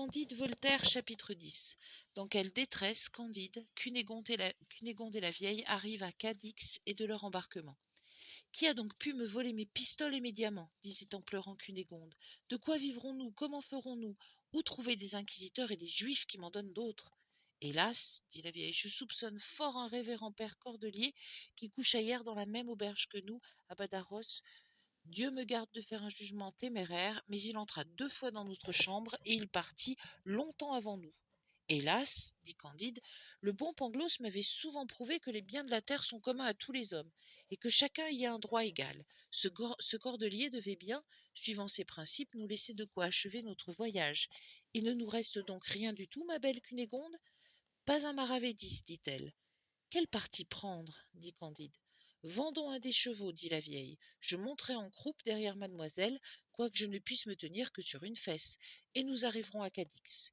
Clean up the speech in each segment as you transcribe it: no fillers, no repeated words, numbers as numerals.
Candide Voltaire, chapitre 10. Dans quelle détresse Candide, Cunégonde et la vieille arrivent à Cadix et de leur embarquement. Qui a donc pu me voler mes pistoles et mes diamants disait en pleurant Cunégonde. De quoi vivrons-nous? Comment ferons-nous? Où trouver des inquisiteurs et des juifs qui m'en donnent d'autres? Hélas, dit la vieille, je soupçonne fort un révérend père Cordelier qui coucha hier dans la même auberge que nous, à Badajoz. Dieu me garde de faire un jugement téméraire, mais il entra 2 fois dans notre chambre et il partit longtemps avant nous. Hélas, dit Candide, le bon Pangloss m'avait souvent prouvé que les biens de la terre sont communs à tous les hommes, et que chacun y a un droit égal. Ce Cordelier devait bien, suivant ses principes, nous laisser de quoi achever notre voyage. Il ne nous reste donc rien du tout, ma belle Cunégonde? Pas un maravédis, dit-elle. Quel parti prendre? dit Candide. Vendons un des chevaux, dit la vieille. Je monterai en croupe derrière mademoiselle, quoique je ne puisse me tenir que sur une fesse, et nous arriverons à Cadix.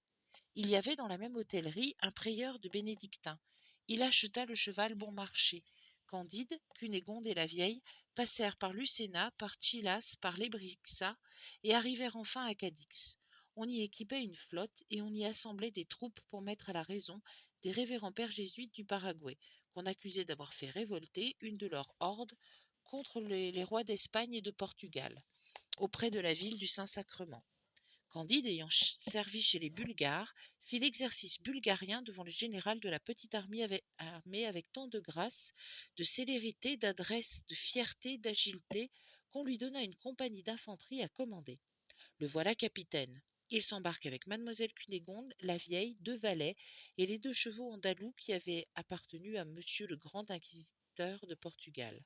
Il y avait dans la même hôtellerie un prieur de bénédictins. Il acheta le cheval bon marché. Candide, Cunégonde et la vieille passèrent par Lucena, par Chilas, par Lebrixa, et arrivèrent enfin à Cadix. On y équipait une flotte et on y assemblait des troupes pour mettre à la raison des révérends pères jésuites du Paraguay, qu'on accusait d'avoir fait révolter une de leurs hordes contre les rois d'Espagne et de Portugal, auprès de la ville du Saint-Sacrement. Candide, ayant servi chez les Bulgares, fit l'exercice bulgarien devant le général de la petite armée avec tant de grâce, de célérité, d'adresse, de fierté, d'agilité, qu'on lui donna une compagnie d'infanterie à commander. Le voilà capitaine. Il s'embarque avec mademoiselle Cunégonde, la vieille, 2 valets, et les 2 chevaux andalous qui avaient appartenu à monsieur le grand inquisiteur de Portugal.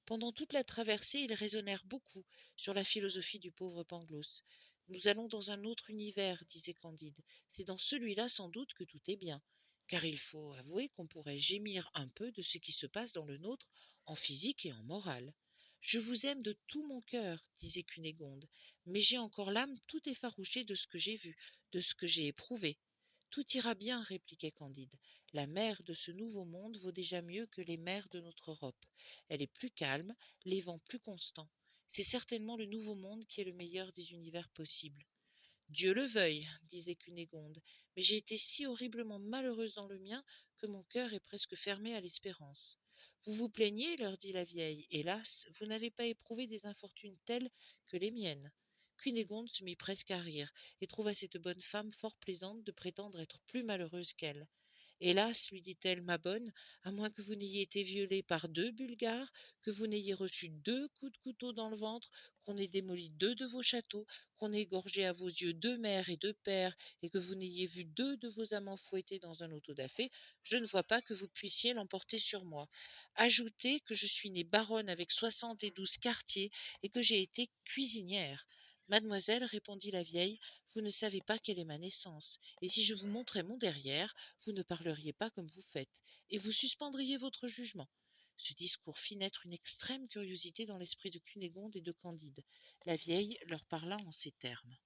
Pendant toute la traversée, ils raisonnèrent beaucoup sur la philosophie du pauvre Pangloss. Nous allons dans un autre univers, disait Candide. C'est dans celui-là sans doute que tout est bien, car il faut avouer qu'on pourrait gémir un peu de ce qui se passe dans le nôtre en physique et en morale. Je vous aime de tout mon cœur, disait Cunégonde, mais j'ai encore l'âme tout effarouchée de ce que j'ai vu, de ce que j'ai éprouvé. Tout ira bien, répliquait Candide. La mer de ce nouveau monde vaut déjà mieux que les mers de notre Europe. Elle est plus calme, les vents plus constants. C'est certainement le nouveau monde qui est le meilleur des univers possibles. Dieu le veuille, disait Cunégonde, mais j'ai été si horriblement malheureuse dans le mien que mon cœur est presque fermé à l'espérance. Vous vous plaignez, leur dit la vieille. Hélas, vous n'avez pas éprouvé des infortunes telles que les miennes. Cunégonde se mit presque à rire, et trouva cette bonne femme fort plaisante de prétendre être plus malheureuse qu'elle. Hélas, lui dit-elle, ma bonne, à moins que vous n'ayez été violée par 2 Bulgares, que vous n'ayez reçu 2 coups de couteau dans le ventre, qu'on ait démoli 2 de vos châteaux, qu'on ait égorgé à vos yeux 2 mères et 2 pères, et que vous n'ayez vu 2 de vos amants fouettés dans un auto-da-fé, je ne vois pas que vous puissiez l'emporter sur moi. Ajoutez que je suis née baronne avec 72 quartiers, et que j'ai été cuisinière. Mademoiselle, répondit la vieille, vous ne savez pas quelle est ma naissance, et si je vous montrais mon derrière, vous ne parleriez pas comme vous faites, et vous suspendriez votre jugement. Ce discours fit naître une extrême curiosité dans l'esprit de Cunégonde et de Candide. La vieille leur parla en ces termes.